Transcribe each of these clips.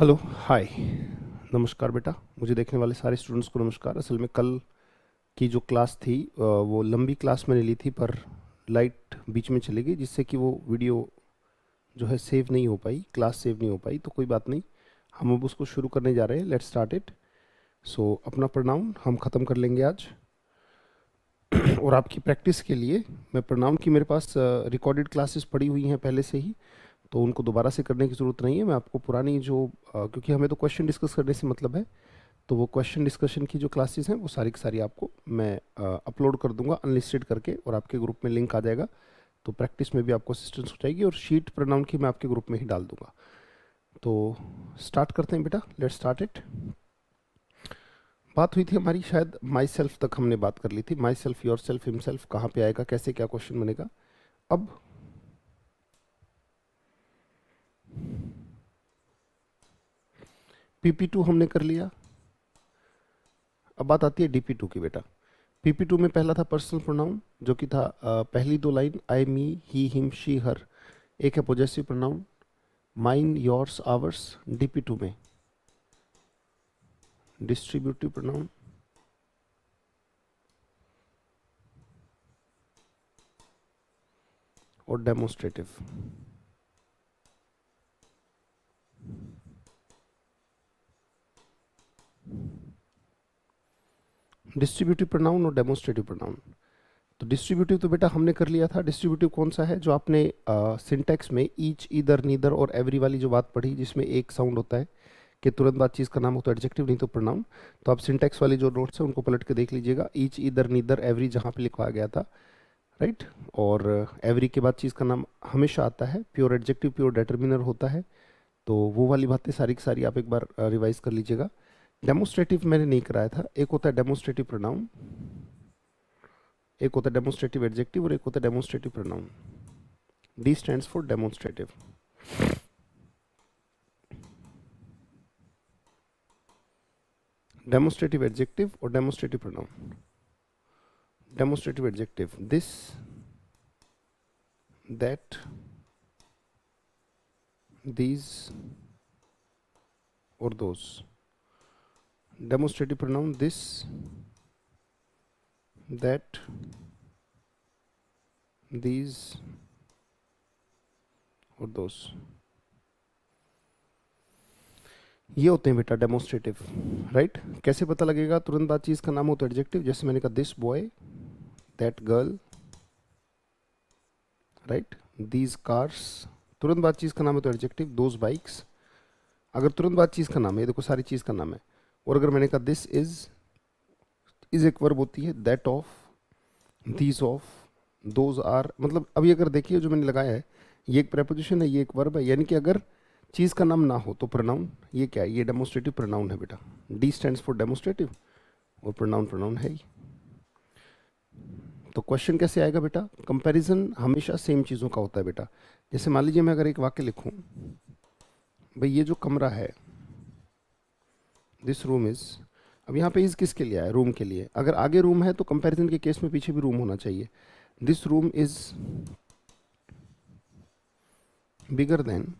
Hello hi. नमस्कार बेटा। मुझे देखने वाले सारे स्टूडेंट्स को नमस्कार। असल में कल की जो क्लास थी वो लंबी क्लास मैंने ली थी, पर लाइट बीच में चली गई, जिससे कि वो वीडियो जो है सेव नहीं हो पाई, क्लास सेव नहीं हो पाई। तो कोई बात नहीं, हम अब उसको शुरू करने जा रहे हैं। Let's start it. सो अपना प्रोनाउन हम ख़त्म कर लेंगे आज। और आपकी प्रैक्टिस के लिए मैं प्रोनाउन की, मेरे पास रिकॉर्डेड क्लासेस पड़ी हुई हैं पहले से ही, तो उनको दोबारा से करने की ज़रूरत नहीं है। मैं आपको पुरानी जो क्योंकि हमें तो क्वेश्चन डिस्कस करने से मतलब है, तो वो क्वेश्चन डिस्कशन की जो क्लासेस हैं वो सारी की सारी आपको मैं अपलोड कर दूंगा अनलिस्टेड करके, और आपके ग्रुप में लिंक आ जाएगा, तो प्रैक्टिस में भी आपको असिस्टेंस हो जाएगी। और शीट प्रोनाउन की मैं आपके ग्रुप में ही डाल दूंगा। तो स्टार्ट करते हैं बेटा, लेट्स स्टार्ट इट। बात हुई थी हमारी, शायद माई सेल्फ तक हमने बात कर ली थी। My self, your self, himself कहाँ पे आएगा, कैसे क्या क्वेश्चन बनेगा। अब PP2 हमने कर लिया। अब बात आती है DP2 की बेटा। PP2 में पहला था पर्सनल प्रोनाउन, जो कि था पहली दो line I, me, he, him, she, her. एक है possessive pronoun mine, yours, ours. DP2 में डिस्ट्रीब्यूटिव प्रोनाउन और डेमोस्ट्रेटिव। डिस्ट्रीब्यूटिव प्रोनाउन और डेमोस्ट्रेटिव प्रोनाउन। तो डिस्ट्रीब्यूटिव तो बेटा हमने कर लिया था। डिस्ट्रीब्यूटिव कौन सा है, जो आपने सिंटेक्स में ईच, ईदर, नीदर और एवरी वाली जो बात पढ़ी, जिसमें एक साउंड होता है कि तुरंत बाद चीज़ का नाम हो तो एडजेक्टिव, नहीं तो प्रोनाउन। तो आप सिंटेक्स वाली जो नोट्स हैं उनको पलट के देख लीजिएगा। ईच, ईदर, नीदर, एवरी जहाँ पे लिखवाया गया था, राइट। और एवरी के बाद चीज़ का नाम हमेशा आता है, प्योर एडजेक्टिव, प्योर डिटर्मिनर होता है। तो वो वाली बातें सारी की सारी आप एक बार रिवाइज कर लीजिएगा। डेमोस्ट्रेटिव मैंने नहीं कराया था। एक होता है डेमोस्ट्रेटिव प्रोनाउन, एक होता है डेमोस्ट्रेटिव एडजेक्टिव, और एक होता है demonstrative pronoun. D stands for demonstrative. Demonstrative adjective और demonstrative pronoun. Demonstrative adjective this, that, these और those। Demonstrative pronoun this, that, these और those। ये होते हैं बेटा डेमोस्ट्रेटिव, राइट। कैसे पता लगेगा, तुरंत बाद चीज का नाम हो तो एडजेक्टिव, जैसे मैंने कहा this boy, that girl, right. These cars, तुरंत बाद चीज का नाम है तो एडजेक्टिव। दोज बाइक्स, अगर तुरंत बाद चीज का नाम है, ये देखो सारी चीज का नाम है। और अगर मैंने कहा दिस इज एक वर्ब होती है, that of, these of, those are. मतलब अभी अगर देखिए जो मैंने लगाया है, ये एक प्रेपोजिशन है, ये एक वर्ब है, यानी कि अगर चीज का नाम ना हो तो प्रोनाउन। ये क्या है, ये डेमोस्ट्रेटिव प्रोनाउन है बेटा। डी स्टैंड्स फॉर डेमोस्ट्रेटिव, और प्रोनाउन प्रोनाउन है ही। तो क्वेश्चन कैसे आएगा बेटा, कंपैरिजन हमेशा सेम चीज़ों का होता है बेटा। जैसे मान लीजिए मैं अगर एक वाक्य लिखूं, भाई ये जो कमरा है, दिस रूम इज, अब यहाँ पे इज किसके लिए आया, रूम के लिए। अगर आगे रूम है तो कंपैरिजन के केस में पीछे भी रूम होना चाहिए। This room is bigger than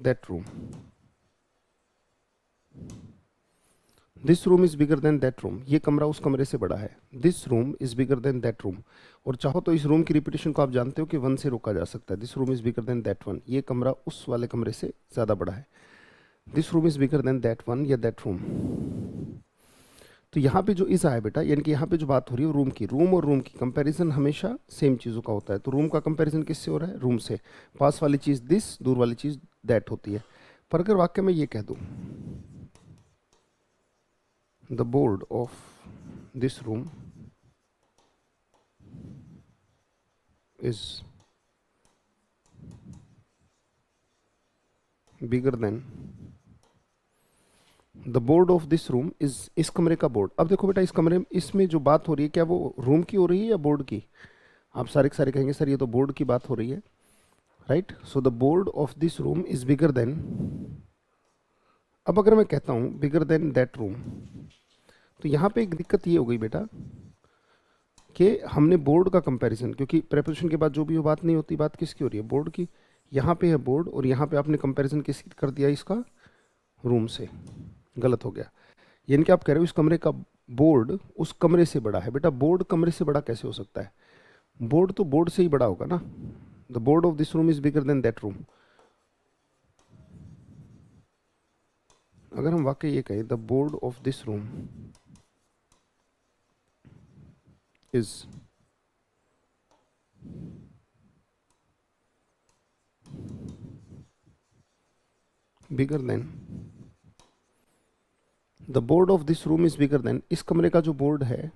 that room. This room is bigger than that room, ये कमरा उस कमरे से बड़ा है। This room is bigger than that room. और चाहो तो इस रूम की रिपीटेशन को आप जानते हो कि वन से रोका जा सकता है। This room is bigger than that one, ये कमरा उस वाले कमरे से ज़्यादा बड़ा है। This room is bigger than that one या दैट रूम। तो यहाँ पे जो इज आया बेटा, यानी कि यहाँ पे जो बात हो रही है रूम की, रूम और रूम की कंपैरिजन हमेशा सेम चीज़ों का होता है। तो रूम का कंपैरिजन किससे हो रहा है, रूम से। पास वाली चीज़ दिस, दूर वाली चीज़ दैट होती है। पर अगर वाक्य में ये कह दूँ, the board of this room is bigger than the board of this room is, इस कमरे का बोर्ड। अब देखो बेटा, इस कमरे, इसमें जो बात हो रही है, क्या वो रूम की हो रही है या बोर्ड की। आप सारे के सारे कहेंगे सर ये तो बोर्ड की बात हो रही है, right. So the board of this room is bigger than. अब अगर मैं कहता हूं बिगर देन दैट रूम, तो यहाँ पे एक दिक्कत ये हो गई बेटा कि हमने बोर्ड का कंपैरिजन, क्योंकि प्रेपोजिशन के बाद जो भी वो बात नहीं होती, बात किसकी हो रही है, बोर्ड की। यहाँ पे है बोर्ड और यहाँ पे आपने कंपैरिजन किस कर दिया इसका, रूम से, गलत हो गया। यानी कि आप कह रहे हो इस कमरे का बोर्ड उस कमरे से बड़ा है। बेटा बोर्ड कमरे से बड़ा कैसे हो सकता है, बोर्ड तो बोर्ड से ही बड़ा होगा ना। The board of this room is bigger than that room. अगर हम वाकई ये कहें the board of this room is bigger than, the board of this room is bigger than, इस कमरे का जो बोर्ड है,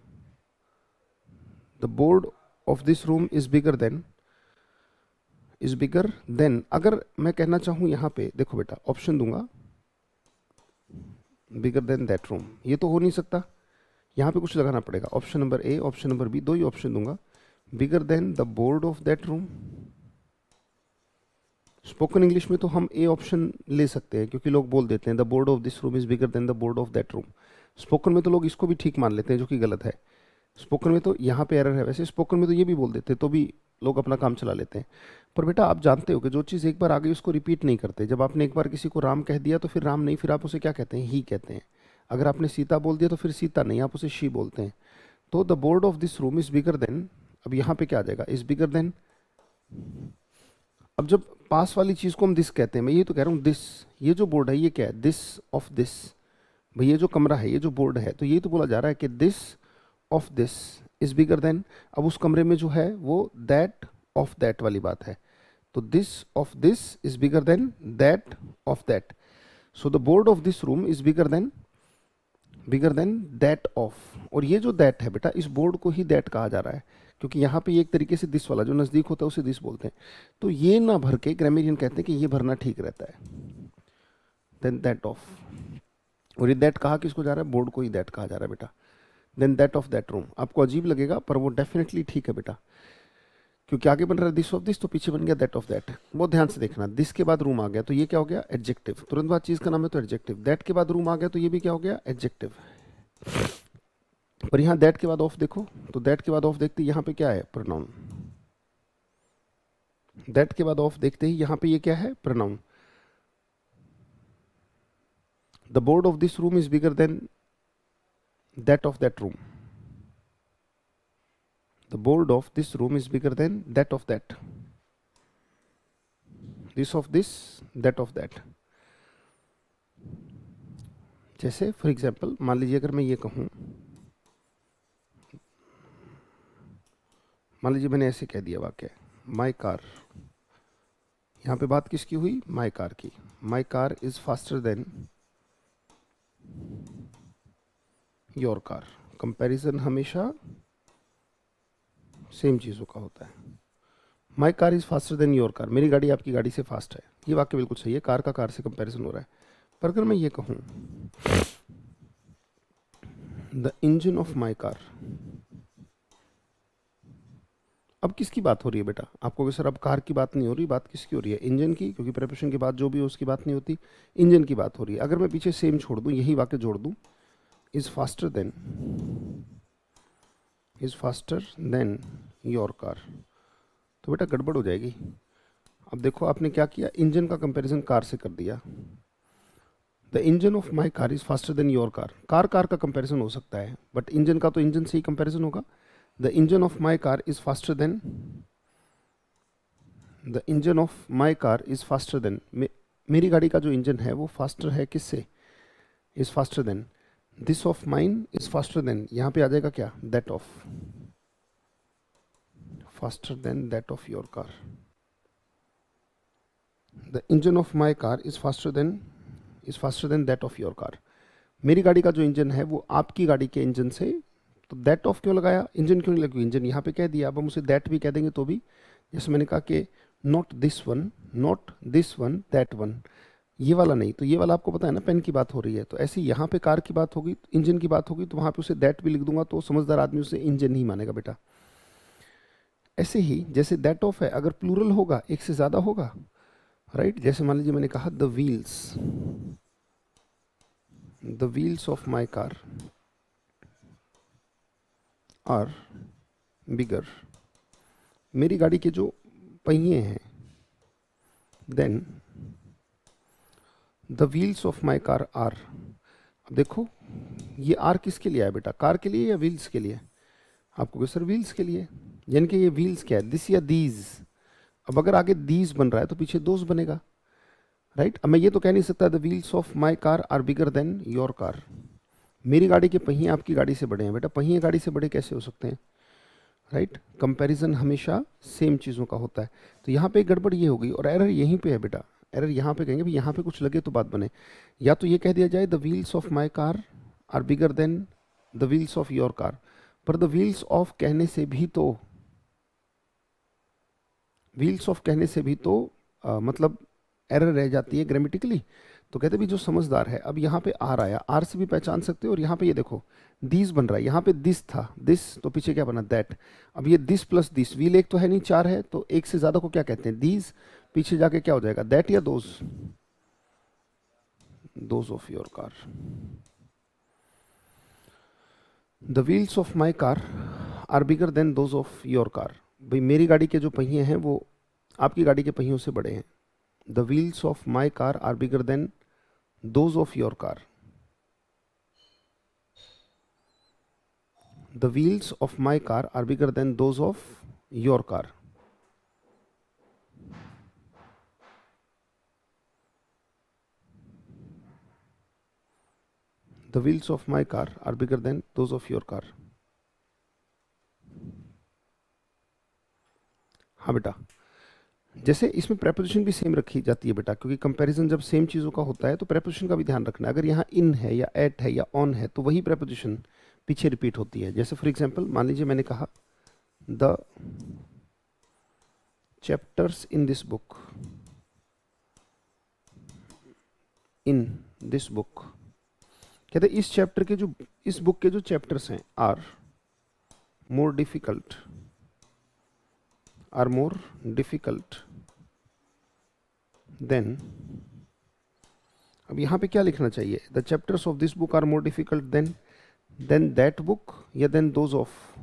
the board of this room is bigger than, is bigger than, अगर मैं कहना चाहूं यहां पे देखो बेटा ऑप्शन दूंगा बिगर देन दैट रूम, ये तो हो नहीं सकता, यहां पे कुछ लगाना पड़ेगा। Option number A, option number B, दो ही ऑप्शन दूंगा। Bigger than the board of that room, spoken English में तो हम ए ऑप्शन ले सकते हैं क्योंकि लोग बोल देते हैं the board of this room is bigger than the board of that room. Spoken में तो लोग इसको भी ठीक मान लेते हैं जो कि गलत है। स्पोकन में तो यहाँ पे एरर है, वैसे स्पोकन में तो ये भी बोल देते हैं तो भी लोग अपना काम चला लेते हैं। पर बेटा आप जानते हो कि जो चीज़ एक बार आ गई उसको रिपीट नहीं करते। जब आपने एक बार किसी को राम कह दिया तो फिर राम नहीं, फिर आप उसे क्या कहते हैं, ही कहते हैं। अगर आपने सीता बोल दिया तो फिर सीता नहीं, आप उसे शी बोलते हैं। तो the board of this room is bigger than, अब यहाँ पे क्या आ जाएगा, इज बिगर देन। अब जब पास वाली चीज़ को हम दिस कहते हैं, मैं ये तो कह रहा हूँ दिस, ये जो बोर्ड है ये क्या है, दिस ऑफ दिस। भाई ये जो कमरा है, ये जो बोर्ड है, तो ये तो बोला जा रहा है कि this of this is bigger than. अब उस कमरे में जो है वो दैट ऑफ दैट वाली बात है, तो this of this is bigger than that of that. So the board of this room is bigger than that of. और ये जो दैट है बेटा, इस बोर्ड को ही दैट कहा जा रहा है क्योंकि यहाँ पे ये एक तरीके से दिस वाला जो नज़दीक होता है उसे दिस बोलते हैं। तो ये ना भर के ग्रामेरियन कहते हैं कि ये भरना ठीक रहता है, देन दैट ऑफ। और ये दैट कहा किसको जा रहा है, बोर्ड को ही दैट कहा जा रहा है बेटा। Than that of that room, आपको अजीब लगेगा पर वो डेफिनेटली ठीक है बेटा, क्योंकि आगे बन रहा है दिस ऑफ दिस तो पीछे बन गया दैट ऑफ दैट। बहुत ध्यान से देखना, दिस के बाद रूम आ गया तो ये क्या हो गया, एडजेक्टिव। तुरंत बाद चीज का नाम है तो एडजेक्टिव। दैट के बाद रूम आ गया तो ये भी क्या हो गया, एडजेक्टिव। पर यहाँ दैट के बाद ऑफ देखो, तो दैट के बाद ऑफ देखते यहाँ पे क्या है, प्रोनाउन। दैट के बाद ऑफ देखते ही यहाँ पे ये क्या है, pronoun. The board of this room is bigger than that of that room. The board of this room is bigger than that of that. This of this, that of that. जैसे for example मान लीजिए अगर मैं ये कहूँ, मान लीजिए मैंने ऐसे कह दिया वाक्य, माई कार, यहाँ पे बात किसकी हुई, माई कार की। My car is faster than your car. Comparison हमेशा सेम चीज़ों का होता है। My car is faster than your car, मेरी गाड़ी आपकी गाड़ी से फास्ट है, ये वाक्य बिल्कुल सही है, कार का कार से कंपैरिजन हो रहा है। पर अगर मैं ये कहूँ the engine of my car, अब किसकी बात हो रही है बेटा, आपको सर अब कार की बात नहीं हो रही, बात किसकी हो रही है, इंजन की, क्योंकि प्रेपोजिशन के बाद जो भी हो उसकी बात नहीं होती, इंजन की बात हो रही है। अगर मैं पीछे सेम छोड़ दूं, यही वाक्य जोड़ दूं, is faster than your car, तो बेटा गड़बड़ हो जाएगी। अब देखो आपने क्या किया, इंजन का कंपैरिजन कार से कर दिया। The engine of my car is faster than your car, car car का कंपैरिजन हो सकता है बट इंजन का तो इंजन से ही कंपैरिजन होगा। The engine of my car is faster than, the engine of my car is faster than, मेरी गाड़ी का जो इंजन है वो फास्टर है किससे, is faster than. This of mine is faster than, यहाँ पे आ जाएगा क्या, that of, faster than that of your car. The engine of my car is faster than that of your car. मेरी गाड़ी का जो इंजन है वो आपकी गाड़ी के इंजन से, तो दैट ऑफ क्यों लगाया, इंजन क्यों नहीं लगी, इंजन यहाँ पे कह दिया। अब हम उसे दैट भी कह देंगे तो भी, जैसे मैंने कहा कि not this one that one, ये वाला नहीं, तो ये वाला आपको पता है ना पेन की बात हो रही है, तो ऐसे यहाँ पे कार की बात होगी, इंजन की बात होगी, तो वहाँ पे उसे दैट भी लिख दूंगा तो समझदार आदमी उसे इंजन ही मानेगा बेटा। ऐसे ही जैसे दैट ऑफ है, अगर प्लूरल होगा, एक से ज़्यादा होगा, राइट। जैसे मान लीजिए मैंने कहा the wheels of my car are bigger, मेरी गाड़ी के जो पहिए हैं than the wheels of my car are. अब देखो ये आर किसके लिए आया बेटा, कार के लिए या व्हील्स के लिए? आपको कहे सर व्हील्स के लिए, यानी कि ये व्हील्स क्या है, दिस या दीज। अब अगर आगे दीज बन रहा है तो पीछे दोज बनेगा, राइट। अब मैं ये तो कह नहीं सकता the wheels of my car are bigger than your car. मेरी गाड़ी के पहिए आपकी गाड़ी से बड़े हैं बेटा, पहिए गाड़ी से बड़े कैसे हो सकते हैं, राइट। कंपैरिजन हमेशा सेम चीज़ों का होता है। तो यहाँ पे गड़बड़ ये हो गई और एरर यहीं पे है बेटा, एरर यहाँ पे कहेंगे भाई यहाँ पे कुछ लगे तो बात बने। या तो ये कह दिया जाए the wheels of my car are bigger than the wheels of your car, पर द व्हील्स ऑफ कहने से भी तो, व्हील्स ऑफ कहने से भी तो मतलब एरर रह जाती है ग्रामेटिकली। तो कहते भी जो समझदार है, अब यहाँ पे आर आया, आर से भी पहचान सकते हो, और यहाँ पे ये देखो दिस बन रहा है, यहाँ पे दिस था, दिस तो पीछे क्या बना दैट। अब ये दिस प्लस दिस, व्हील एक तो है नहीं चार है, तो एक से ज्यादा को क्या कहते हैं दीज, पीछे जाके क्या हो जाएगा दैट या those, those of your car. The wheels of my car are bigger than those of your car. भाई मेरी गाड़ी के जो पहिए हैं वो आपकी गाड़ी के पहियों से बड़े हैं। The wheels of my car are bigger than those of your car. The wheels of my car are bigger than those of your car. The wheels of my car are bigger than those of your car. हाँ बेटा, जैसे इसमें preposition भी same रखी जाती है बेटा, क्योंकि कंपैरिजन जब सेम चीज़ों का होता है तो प्रेपोजिशन का भी ध्यान रखना है। अगर यहाँ इन है या एट है या ऑन है तो वही प्रेपोजिशन पीछे रिपीट होती है। जैसे फॉर एग्जांपल मान लीजिए मैंने कहा the chapters in this book, in this book, कहते इस चैप्टर के जो, इस बुक के जो चैप्टर्स हैं are more difficult, are more difficult than. अब यहां पे क्या लिखना चाहिए, the chapters of this book are more difficult than that book या देन दोज ऑफ।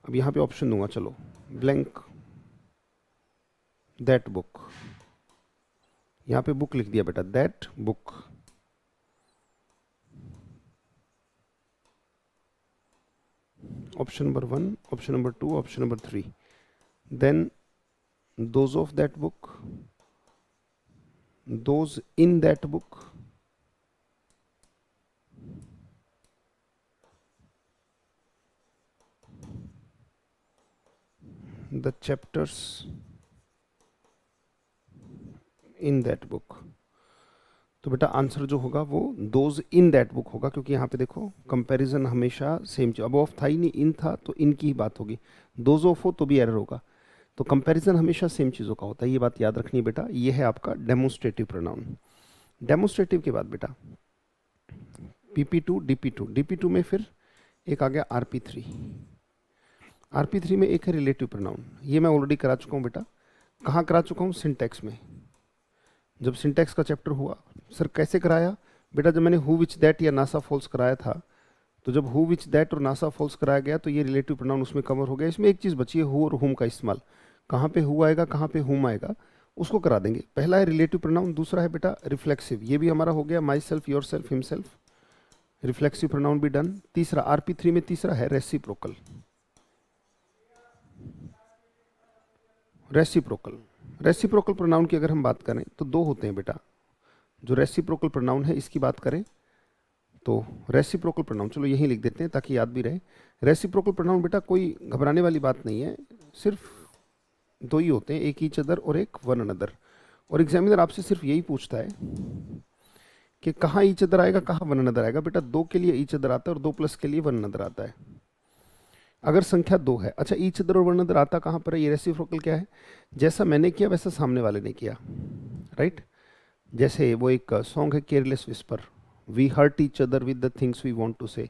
अब यहां पे ऑप्शन दूंगा, चलो ब्लैंक दैट बुक, यहां पे बुक लिख दिया बेटा that book. Option number 1, option number 2, option number 3. Then those of that book, those in that book, the chapters in that book। तो बेटा आंसर जो होगा वो दोज इन दैट बुक होगा, क्योंकि यहाँ पे देखो कंपैरिजन हमेशा सेम, अब ऑफ था ही नहीं, इन था तो इन की ही बात होगी, दोज ऑफ हो तो भी एरर होगा। तो कंपैरिजन हमेशा सेम चीज़ों का होता है, ये बात याद रखनी है बेटा। ये है आपका डेमोन्स्ट्रेटिव प्रोनाउन। डेमोन्स्ट्रेटिव के बाद बेटा PP2 DP2, DP2 में फिर एक आ गया RP3। RP3 में एक है रिलेटिव प्रोनाउन, ये मैं ऑलरेडी करा चुका हूँ बेटा। कहाँ करा चुका हूँ, सिंटैक्स में। जब सिंटैक्स का चैप्टर हुआ, सर कैसे कराया बेटा, जब मैंने हु विच दैट या नासा फॉल्स कराया था, तो जब हु विच दैट और नासा फॉल्स कराया गया तो ये रिलेटिव प्रोनाउन उसमें कवर हो गया। इसमें एक चीज़ बची है हु और हुम का इस्तेमाल, कहाँ पे हु आएगा कहाँ पे हुम आएगा उसको करा देंगे। पहला है रिलेटिव प्रोनाउन, दूसरा है बेटा रिफ्लेक्सिव, ये भी हमारा हो गया my self, your self, himself, reflexive pronoun भी डन। तीसरा RP3 में तीसरा है रेसिप्रोकल। रेसिप्रोकल प्रोनाउन की अगर हम बात करें तो दो होते हैं बेटा। जो रेसिप्रोकल प्रोनाउन है इसकी बात करें तो रेसिप्रोकल प्रोनाउन, चलो यही लिख देते हैं ताकि याद भी रहे। रेसिप्रोकल प्रोनाउन बेटा कोई घबराने वाली बात नहीं है, सिर्फ दो ही होते हैं, एक ईच अदर और एक वन अनदर। और एग्जामिनर आपसे सिर्फ यही पूछता है कि कहाँ ईच अदर आएगा कहाँ वन अनदर आएगा। बेटा दो के लिए ईच अदर आता है और दो प्लस के लिए वन अनदर आता है। अगर संख्या दो है, अच्छा ईच अदर और वन अनदर आता कहाँ पर है, ये रेसिप्रोकल क्या है, जैसा मैंने किया वैसा सामने वाले ने किया, राइट। जैसे वो एक सॉन्ग है careless whisper, we hurt each other with the things we want to say,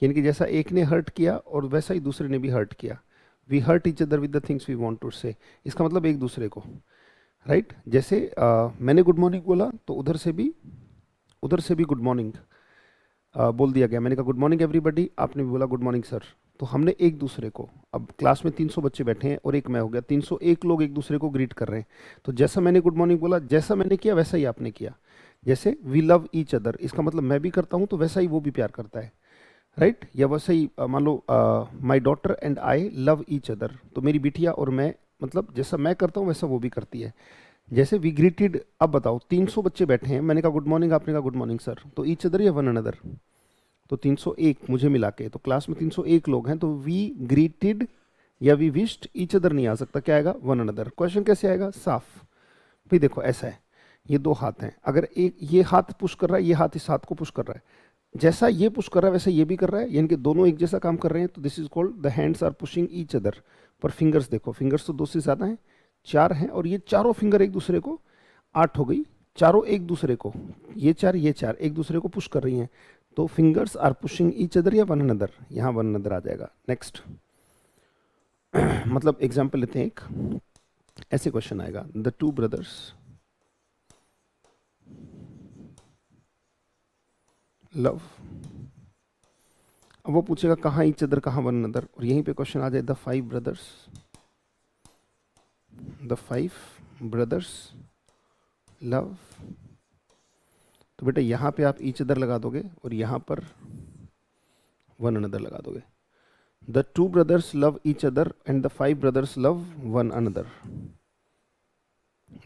यानी कि जैसा एक ने हर्ट किया और वैसा ही दूसरे ने भी हर्ट किया। We hurt each other with the things we want to say, इसका मतलब एक दूसरे को, राइट। जैसे मैंने गुड मॉर्निंग बोला तो उधर से भी गुड मॉर्निंग बोल दिया गया। मैंने कहा गुड मॉर्निंग एवरीबॉडी, आपने भी बोला गुड मॉर्निंग सर, तो हमने एक दूसरे को, अब क्लास में 300 बच्चे बैठे हैं और एक मैं हो गया, 301 लोग एक दूसरे को ग्रीट कर रहे हैं। तो जैसा मैंने गुड मॉर्निंग बोला, जैसा मैंने किया वैसा ही आपने किया। जैसे वी लव ईच अदर, इसका मतलब मैं भी करता हूँ तो वैसा ही वो भी प्यार करता है, राइट? या वैसे ही मान लो my daughter and I love each other, तो मेरी बिटिया और मैं, मतलब जैसा मैं करता हूँ वैसा वो भी करती है। जैसे वी ग्रीटेड, अब बताओ 300 बच्चे बैठे हैं, मैंने कहा गुड मॉर्निंग, आपने कहा गुड मॉर्निंग सर, तो ईच अदर या वन अनदर? तो 301 मुझे मिला के, तो क्लास में 301 लोग हैं, तो वी ग्रीटेड या वी विश्ड ईच अदर नहीं आ सकता, क्या आएगा? One another. क्वेश्चन कैसे आएगा? साफ भाई देखो ऐसा है, ये दो हाथ हैं, अगर एक ये हाथ पुश कर रहा है, ये हाथ इस हाथ को पुश कर रहा है, जैसा ये पुश कर रहा है वैसे ये भी कर रहा है, यानी कि दोनों एक जैसा काम कर रहे हैं, तो this is called the hands are pushing each other. पर फिंगर्स देखो, फिंगर्स तो 2 से ज़्यादा हैं, 4 हैं, और ये चारों फिंगर एक दूसरे को, 8 हो गई, चारों एक दूसरे को, ये 4 ये 4 एक दूसरे को पुश कर रही हैं, तो fingers are pushing each other या वन अनदर? यहाँ वन अनदर आ जाएगा। नेक्स्ट मतलब एग्जाम्पल लेते हैं एक, ऐसे क्वेश्चन आएगा, द टू ब्रदर्स लव, अब वो पूछेगा कहाँ ईच अदर, कहाँ वन अनदर, और यहीं पे क्वेश्चन आ जाए द फाइव ब्रदर्स लव, तो बेटा यहाँ पे आप ईच अदर लगा दोगे और यहाँ पर वन अनदर लगा दोगे। The two brothers love each other and the five brothers love one another.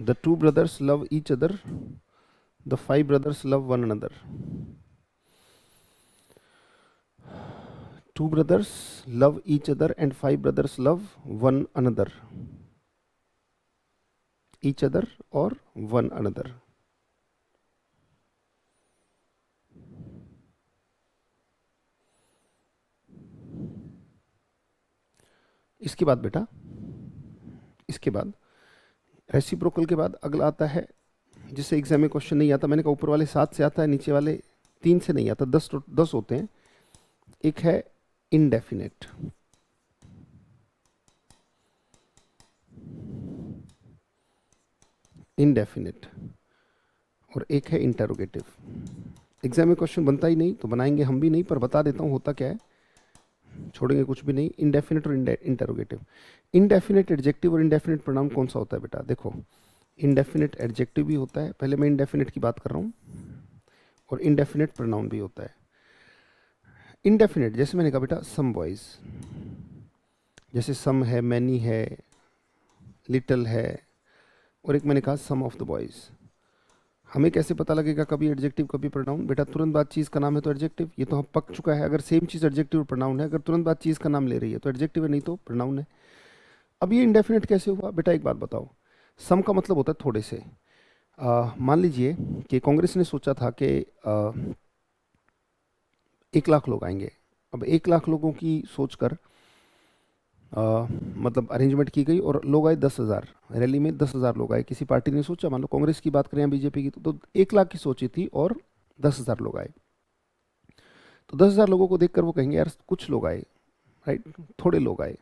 The two brothers love each other, the five brothers love one another. Two brothers love each other and 5 brothers love one another. Each other or one another. इसके बाद बेटा, इसके बाद reciprocal के बाद अगला आता है जिससे एग्जाम में क्वेश्चन नहीं आता। मैंने कहा ऊपर वाले 7 से आता है, नीचे वाले 3 से नहीं आता, 10 होते हैं। एक है इंडेफिनेट, और एक है इंटेरोगेटिव। एग्जाम में क्वेश्चन बनता ही नहीं तो बनाएंगे हम भी नहीं, पर बता देता हूँ होता क्या है, छोड़ेंगे कुछ भी नहीं। इंडेफिनेट और इंटेरोगेटिव। इंडेफिनेट एडजेक्टिव और इंडेफिनेट प्रोनाउन कौन सा होता है बेटा? देखो, इंडेफिनेट एडजेक्टिव भी होता है, पहले मैं इंडेफिनेट की बात कर रहा हूँ, और इंडेफिनेट प्रोनाउन भी होता है। इंडेफिनेट जैसे मैंने कहा बेटा सम बॉयज, जैसे सम है, मैनी है, लिटल है, और एक मैंने कहा सम ऑफ द बॉयज। हमें कैसे पता लगेगा कभी एडजेक्टिव कभी प्रोनाउन? बेटा तुरंत बाद चीज़ का नाम है तो एडजेक्टिव, ये तो हम पक चुका है। अगर सेम चीज़ एडजेक्टिव और प्रोनाउन है, अगर तुरंत बाद चीज़ का नाम ले रही है तो एडजेक्टिव है, नहीं तो प्रोनाउन है। अब ये इंडेफिनेट कैसे हुआ बेटा? एक बात बताओ, सम का मतलब होता है थोड़े से। मान लीजिए कि कांग्रेस ने सोचा था कि 1 लाख लोग आएंगे। अब 1 लाख लोगों की सोचकर मतलब अरेंजमेंट की गई और लोग आए 10,000, रैली में 10,000 लोग आए। किसी पार्टी ने सोचा, मान लो कांग्रेस की बात करें या बीजेपी की, तो 1 लाख की सोची थी और 10,000 लोग आए। तो 10,000 लोगों को देखकर वो कहेंगे यार कुछ लोग आए, राइट, थोड़े लोग आए।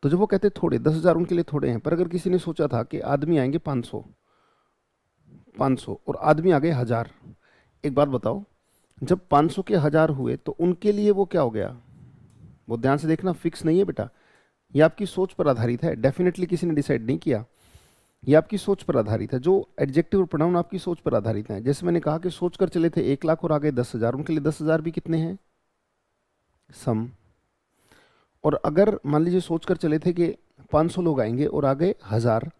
तो जब वो कहते थोड़े, 10,000 उनके लिए थोड़े हैं, पर अगर किसी ने सोचा था कि आदमी आएंगे 500 और आदमी आ गए 1000, एक बात बताओ, जब 500 के 1000 हुए तो उनके लिए वो क्या हो गया? वो ध्यान से देखना, फिक्स नहीं है बेटा, ये आपकी सोच पर आधारित है, डेफिनेटली किसी ने डिसाइड नहीं किया, ये आपकी सोच पर आधारित है। जो एडजेक्टिव और प्रोनाउन आपकी सोच पर आधारित है। जैसे मैंने कहा कि सोच कर चले थे 1 लाख और आ गए 10,000, उनके लिए 10,000 भी कितने हैं? सम। और अगर मान लीजिए सोच कर चले थे कि 500 लोग आएंगे और आ गए 1000,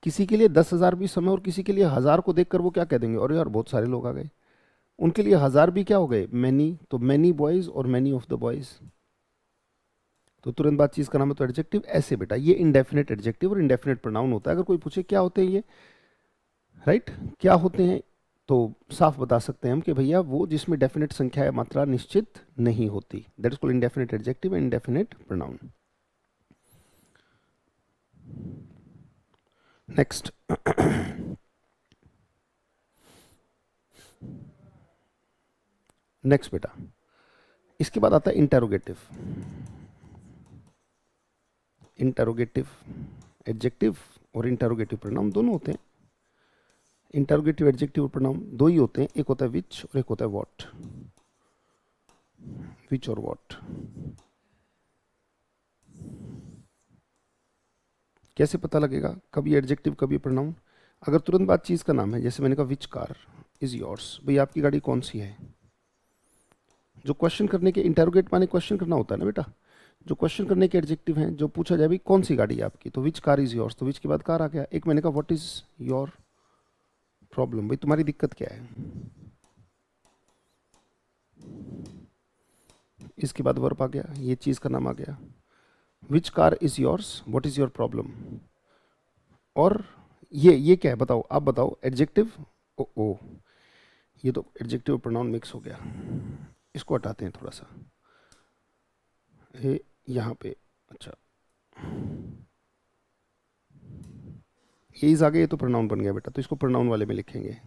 किसी के लिए 10,000 भी सम है और किसी के लिए 1000 को देखकर वो क्या कह देंगे, और यार बहुत सारे लोग आ गए। उनके लिए 1000 भी क्या हो गए? मैनी। तो मैनी बॉयज और मैनी ऑफ द बॉयज, तो तुरंत बाद चीज का नाम है तो एडजेक्टिव। ऐसे बेटा ये इंडेफिनेट एडजेक्टिव और इंडेफिनेट प्रोनाउन होता है। अगर कोई पूछे क्या होते हैं ये, राइट, क्या होते हैं, तो साफ बता सकते हैं हम कि भैया वो जिसमें डेफिनेट संख्या या मात्रा निश्चित नहीं होती, that is called indefinite adjective and indefinite pronoun. Next next बेटा, इसके बाद आता है इंटेरोगेटिव। इंटेरोगेटिव एडजेक्टिव और इंटेरोगेटिव प्रोनाउन दोनों होते हैं। इंटेरोगेटिव एडजेक्टिव और प्रोनाउन दो ही होते हैं, एक होता है विच और एक होता है व्हाट। विच और व्हाट। कैसे पता लगेगा कब ये एडजेक्टिव कब ये प्रोनाउन? अगर तुरंत बाद चीज़ का नाम है, जैसे मैंने कहा विच कार इज़ योर्स, भाई आपकी गाड़ी कौन सी है। जो क्वेश्चन करने के, इंटेरोगेट माने क्वेश्चन करना होता है ना बेटा, जो क्वेश्चन करने के एडजेक्टिव हैं, जो पूछा जाए भाई कौन सी गाड़ी है आपकी, तो विच कार इज़ योर्स, तो विच के बाद कार आ गया। एक मैंने कहा व्हाट इज़ योर प्रॉब्लम, भाई तुम्हारी दिक्कत क्या है। इसके बाद वर्ब आ गया, ये चीज़ का नाम आ गया। Which car is yours, what is your problem. और ये क्या है बताओ, आप बताओ एडजेक्टिव। ओ ये तो एडजेक्टिव प्रोनाउन मिक्स हो गया, इसको हटाते हैं थोड़ा सा, ये यहाँ पे। अच्छा ये इज आ गया, ये तो प्रोनाउन बन गया बेटा, तो इसको प्रोनाउन वाले में लिखेंगे।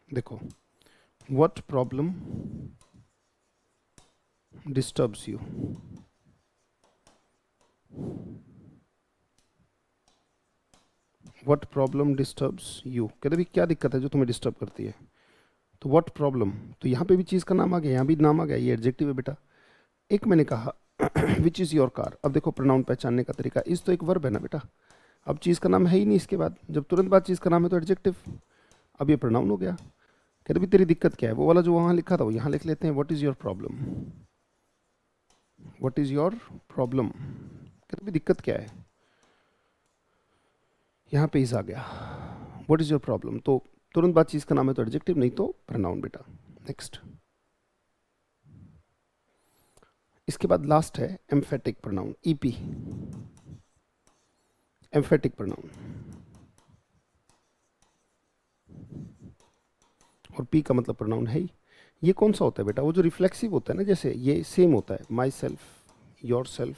देखो, what problem disturbs you, what problem disturbs you, कहते भी क्या दिक्कत है जो तुम्हें डिस्टर्ब करती है। तो व्हाट प्रॉब्लम, तो यहाँ पे भी चीज़ का नाम आ गया, यहाँ भी नाम आ गया, ये एडजेक्टिव है बेटा। एक मैंने कहा विच इज़ योर कार, अब देखो प्रोनाउन पहचानने का तरीका, इस तो एक वर्ब है ना बेटा, अब चीज़ का नाम है ही नहीं इसके बाद, जब तुरंत बाद चीज़ का नाम है तो एडजेक्टिव, अब ये प्रोनाउन हो गया। कहते भी तेरी दिक्कत क्या है, वो वाला जो वहाँ लिखा था वो यहाँ लिख लेते हैं, what is your problem, what is your problem, कहते भी दिक्कत क्या है, यहाँ पे इज आ गया, व्हाट इज़ योर प्रॉब्लम, तो तुरंत बाद चीज़ का नाम है तो एडजेक्टिव, नहीं तो प्रोनाउन बेटा। नेक्स्ट, इसके बाद लास्ट है emphatic pronoun, EP, emphatic pronoun, और पी का मतलब प्रोनाउन है ही। ये कौन सा होता है बेटा, वो जो रिफ्लेक्सिव होता है ना, जैसे ये सेम होता है, my self, your self,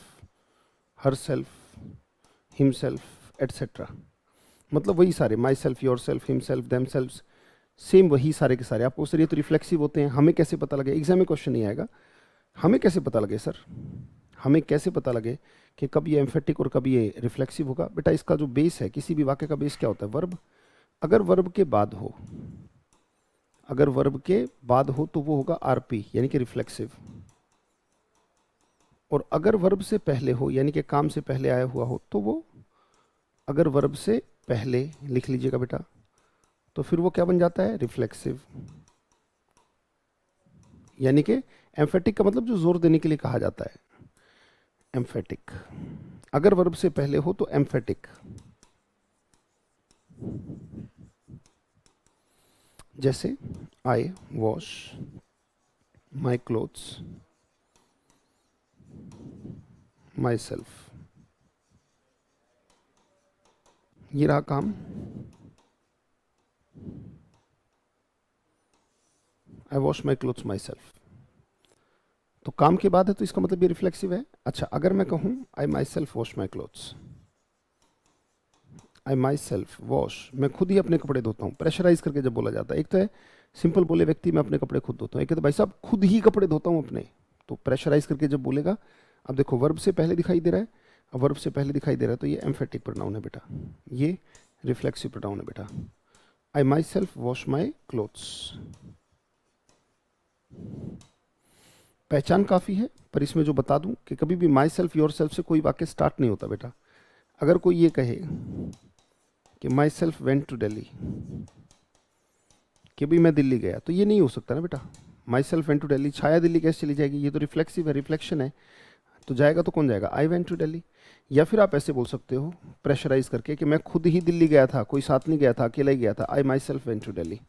her self, him self etcetera, मतलब वही सारे, my self, your self, him self, them self, same वही सारे के सारे। आपको सर ये तो रिफ्लेक्सिव होते हैं, हमें कैसे पता लगे, एग्जाम में क्वेश्चन नहीं आएगा, हमें कैसे पता लगे सर, हमें कैसे पता लगे कि कब ये एम्फेटिक और कब ये रिफ्लेक्सिव होगा। बेटा इसका जो बेस है, किसी भी वाक्य का बेस क्या होता है, वर्ब। अगर वर्ब के बाद हो, अगर वर्ब के बाद हो तो वो होगा आरपी यानी कि रिफ्लेक्सिव, और अगर वर्ब से पहले हो यानी कि काम से पहले आया हुआ हो तो वो, अगर वर्ब से पहले लिख लीजिएगा बेटा, तो फिर वो क्या बन जाता है, रिफ्लेक्सिव। यानी कि एम्फेटिक का मतलब जो जोर देने के लिए कहा जाता है, एम्फेटिक। अगर वर्ब से पहले हो तो एम्फेटिक। जैसे I wash my clothes myself, ये रहा काम, I wash my clothes myself, तो काम के बाद है तो इसका मतलब ये रिफ्लेक्सिव है। अच्छा अगर मैं कहूँ I myself wash my clothes, I myself wash, मैं खुद ही अपने कपड़े धोता हूँ, प्रेशराइज करके जब बोला जाता है। एक तो है सिंपल बोले व्यक्ति मैं अपने कपड़े खुद धोता हूँ, एक तो भाई साहब खुद ही कपड़े धोता हूँ अपने, तो प्रेशराइज करके जब बोलेगा। अब देखो वर्ब से पहले दिखाई दे रहा है, अब वर्ब से पहले दिखाई दे रहा है तो ये एम्फेटिक प्रोनाउन है बेटा, ये रिफ्लेक्सिव प्रोनाउन है बेटा। I myself wash my clothes, पहचान काफ़ी है, पर इसमें जो बता दूं कि कभी भी माई सेल्फ योर सेल्फ से कोई वाक्य स्टार्ट नहीं होता बेटा। अगर कोई ये कहे कि myself went to Delhi, कि भाई मैं दिल्ली गया, तो ये नहीं हो सकता ना बेटा। Myself went to Delhi, Chhaya Delhi कैसे चली जाएगी, ये तो रिफ्लेक्सिव है, रिफ्लेक्शन है, तो जाएगा तो कौन जाएगा, आई वेंट टू दिल्ली। या फिर आप ऐसे बोल सकते हो प्रेशराइज करके कि मैं खुद ही दिल्ली गया था, कोई साथ नहीं गया था, अकेला ही गया था, I myself went to Delhi.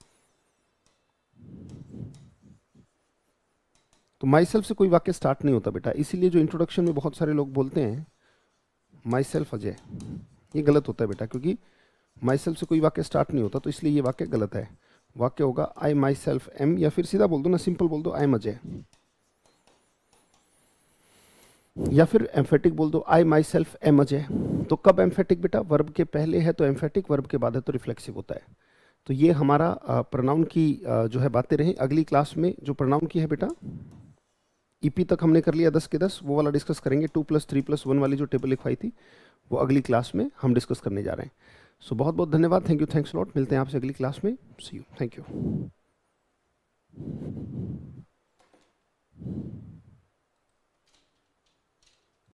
तो माई सेल्फ से कोई वाक्य स्टार्ट नहीं होता बेटा, इसीलिए जो इंट्रोडक्शन में बहुत सारे लोग बोलते हैं माई सेल्फ अजय, ये गलत होता है बेटा, क्योंकि माई सेल्फ से कोई वाक्य स्टार्ट नहीं होता, तो इसलिए ये वाक्य गलत है। वाक्य होगा आई माई सेल्फ एम, या फिर सीधा बोल दो ना, सिंपल बोल दो आई एम अजय, या फिर एम्फेटिक बोल दो आई माई सेल्फ एम अजय। तो कब एम्फेटिक बेटा, वर्ब के पहले है तो एम्फेटिक, वर्ब के बाद है तो रिफ्लेक्सिव होता है। तो ये हमारा प्रोनाउन की जो है बातें रही। अगली क्लास में जो प्रोनाउन की है बेटा, ईपी तक हमने कर लिया 10 के 10, वो वाला डिस्कस करेंगे। 2+3+1 वाली जो टेबल लिखवाई थी वो अगली क्लास में हम डिस्कस करने जा रहे हैं। सो बहुत बहुत धन्यवाद, थैंक यू, थैंक्स लॉट, मिलते हैं आपसे अगली क्लास में, सी यू, थैंक यू।